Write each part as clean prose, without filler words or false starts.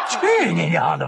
去你娘的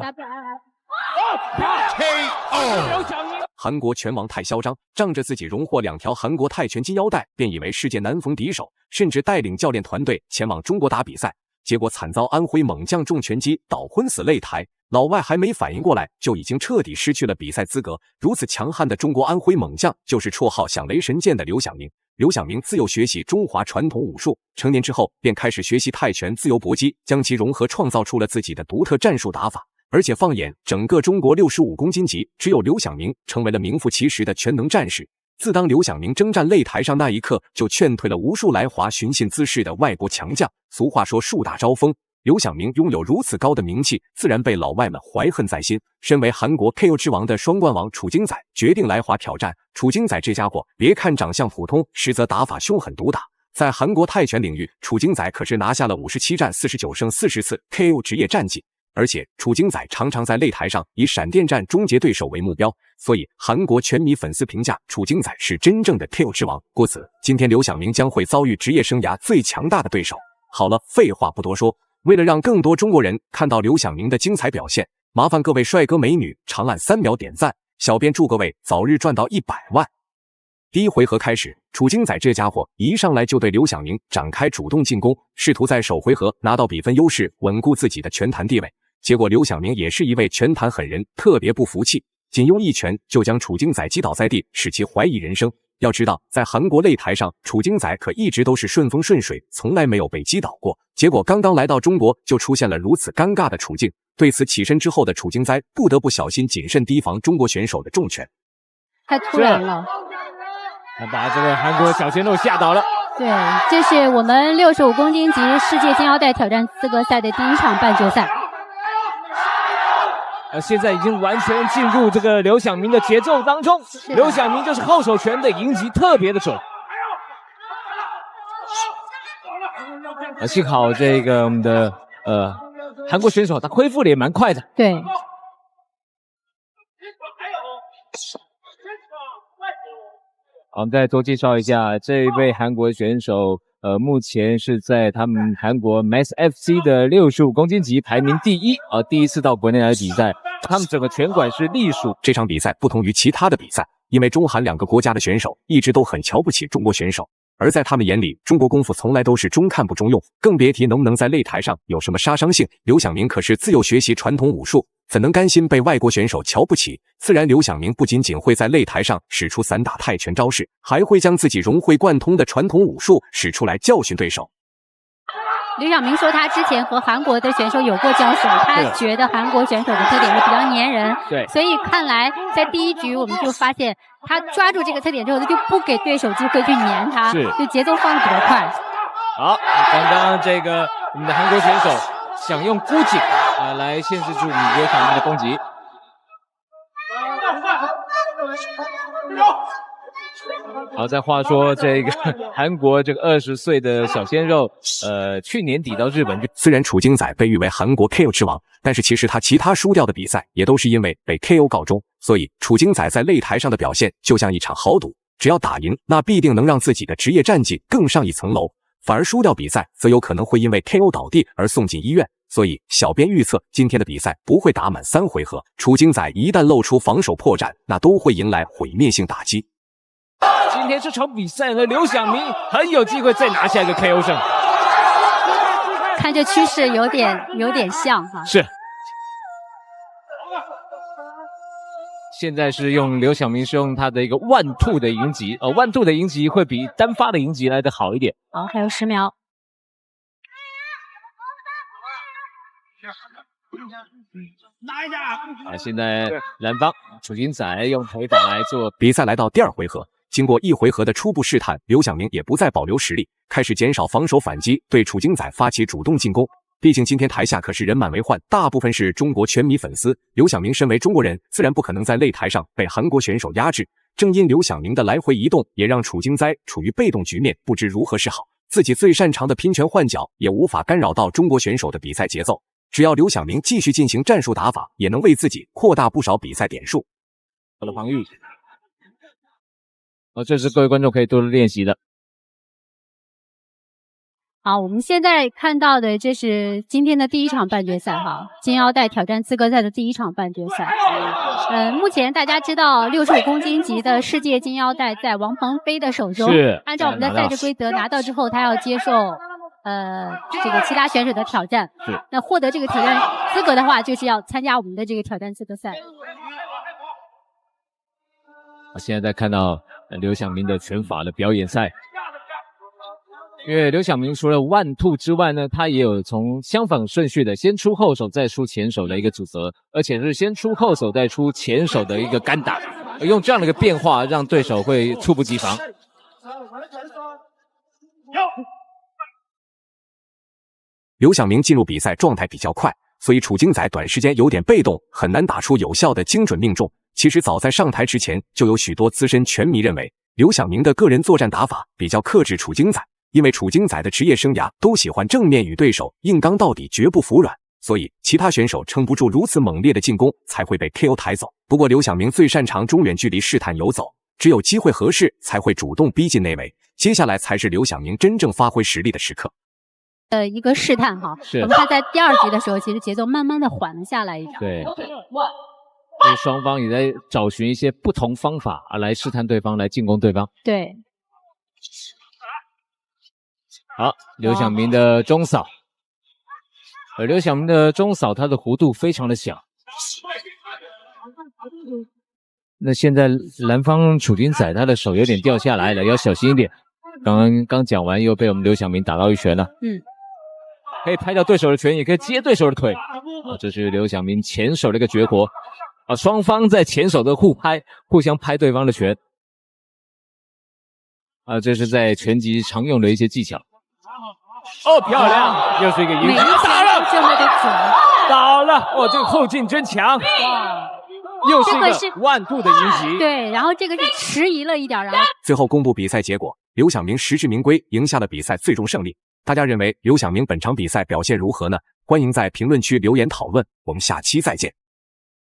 ！KO！ 韩国拳王太嚣张，仗着自己荣获2条韩国泰拳金腰带，便以为世界难逢敌手，甚至带领教练团队前往中国打比赛，结果惨遭安徽猛将重拳击倒昏死擂台。老外还没反应过来，就已经彻底失去了比赛资格。如此强悍的中国安徽猛将，就是绰号响雷神剑的刘晓明。刘晓明自幼学习中华传统武术，成年之后便开始学习泰拳、自由搏击，将其融合，创造出了自己的独特战术打法。而且放眼整个中国65公斤级，只有刘晓明成为了名副其实的全能战士。自当刘晓明征战擂台上那一刻，就劝退了无数来华寻衅滋事的外国强将。俗话说树大招风，刘晓明拥有如此高的名气，自然被老外们怀恨在心。身为韩国 KO 之王的双冠王楚京宰决定来华挑战。楚京宰这家伙，别看长相普通，实则打法凶狠毒打。在韩国泰拳领域，楚京宰可是拿下了57战49胜40次 KO 职业战绩。而且楚京宰常常在擂台上以闪电战终结对手为目标，所以韩国拳迷粉丝评价楚京宰是真正的 KO 之王。故此，今天刘晓明将会遭遇职业生涯最强大的对手。好了，废话不多说，为了让更多中国人看到刘晓明的精彩表现，麻烦各位帅哥美女长按3秒点赞，小编祝各位早日赚到100万。第一回合开始，楚京宰这家伙一上来就对刘晓明展开主动进攻，试图在首回合拿到比分优势，稳固自己的拳坛地位。结果刘晓明也是一位拳坛狠人，特别不服气，仅用一拳就将楚京宰击倒在地，使其怀疑人生。要知道，在韩国擂台上，楚京宰可一直都是顺风顺水，从来没有被击倒过。结果刚刚来到中国，就出现了如此尴尬的处境。对此，起身之后的楚京宰不得不小心谨慎提防中国选手的重拳。太突然了，他把这个韩国小鲜肉吓倒了。对，这是我们65公斤级世界金腰带挑战资格赛的第一场半决赛。现在已经完全进入这个刘晓明的节奏当中。刘晓明就是后手拳的迎击特别的准。幸好这个我们的韩国选手他恢复的也蛮快的。对。好，我们再多介绍一下这一位韩国选手。目前是在他们韩国 Max FC 的65公斤级排名第1第一次到国内来比赛，他们整个拳馆是隶属。这场比赛不同于其他的比赛，因为中韩2个国家的选手一直都很瞧不起中国选手，而在他们眼里，中国功夫从来都是中看不中用，更别提能不能在擂台上有什么杀伤性。刘晓明可是自幼学习传统武术，怎能甘心被外国选手瞧不起？自然，刘晓明不仅仅会在擂台上使出散打泰拳招式，还会将自己融会贯通的传统武术使出来教训对手。刘晓明说他之前和韩国的选手有过交手，他觉得韩国选手的特点是比较粘人，对，所以看来在第一局我们就发现他抓住这个特点之后，他就不给对手机会去粘他，就节奏放得比较快。好，刚刚这个我们的韩国选手想用箍颈来限制住刘晓明的攻击。好，再话说这个韩国这个20岁的小鲜肉，去年底到日本。虽然楚京宰被誉为韩国 KO 之王，但是其实他其他输掉的比赛也都是因为被 KO 告终，所以楚京宰在擂台上的表现就像一场豪赌，只要打赢，那必定能让自己的职业战绩更上一层楼；反而输掉比赛，则有可能会因为 KO 倒地而送进医院。所以，小编预测今天的比赛不会打满3回合。楚京宰一旦露出防守破绽，那都会迎来毁灭性打击。今天这场比赛呢，刘晓明很有机会再拿下一个 KO 胜。看这趋势有点像哈。是。现在是用刘晓明是用他的一个1 2的迎击，1 2的迎击会比单发的迎击来得好一点。好，还有10秒。拿一下！现在蓝方楚京宰用腿法来做。比赛来到第2回合，经过1回合的初步试探，刘晓明也不再保留实力，开始减少防守反击，对楚京宰发起主动进攻。毕竟今天台下可是人满为患，大部分是中国拳迷粉丝。刘晓明身为中国人，自然不可能在擂台上被韩国选手压制。正因刘晓明的来回移动，也让楚京宰处于被动局面，不知如何是好。自己最擅长的拼拳换脚，也无法干扰到中国选手的比赛节奏。只要刘晓明继续进行战术打法，也能为自己扩大不少比赛点数。好的防御，这是各位观众可以多练习的。好，我们现在看到的这是今天的第一场半决赛哈，金腰带挑战资格赛的第一场半决赛。目前大家知道65公斤级的世界金腰带在王鹏飞的手中，是按照我们的赛制规则拿到之后，他要接受这个其他选手的挑战。是，那获得这个挑战资格的话，就是要参加我们的这个挑战资格赛。现在在看到刘晓明的拳法的表演赛。因为刘晓明除了1 2之外呢，他也有从相反顺序的先出后手再出前手的一个组合，而且是先出后手再出前手的一个干打，用这样的一个变化让对手会猝不及防。刘晓明进入比赛状态比较快，所以楚金仔短时间有点被动，很难打出有效的精准命中。其实早在上台之前，就有许多资深拳迷认为刘晓明的个人作战打法比较克制楚金仔。因为楚金仔的职业生涯都喜欢正面与对手硬刚到底，绝不服软，所以其他选手撑不住如此猛烈的进攻，才会被 KO 抬走。不过刘晓明最擅长中远距离试探游走，只有机会合适才会主动逼近内围，接下来才是刘晓明真正发挥实力的时刻。一个试探哈，我们看在第2局的时候，其实节奏慢慢的缓了下来一点。对，所以双方也在找寻一些不同方法来试探对方，来进攻对方。对。好，刘晓明的中扫，而刘晓明的中扫，它的弧度非常的小。那现在蓝方楚金仔他的手有点掉下来了，要小心一点。刚讲完，又被我们刘晓明打到一拳了。可以拍掉对手的拳，也可以接对手的腿。这是刘晓明前手的一个绝活。双方在前手的互拍，互相拍对方的拳。这是在拳击常用的一些技巧。漂亮，又是一个迎击，打了，这么的准，倒了，这个后劲真强，又是一个1 2的迎击，对，然后这个是迟疑了一点，然后最后公布比赛结果，刘晓明实至名归，赢下了比赛最终胜利。大家认为刘晓明本场比赛表现如何呢？欢迎在评论区留言讨论，我们下期再见。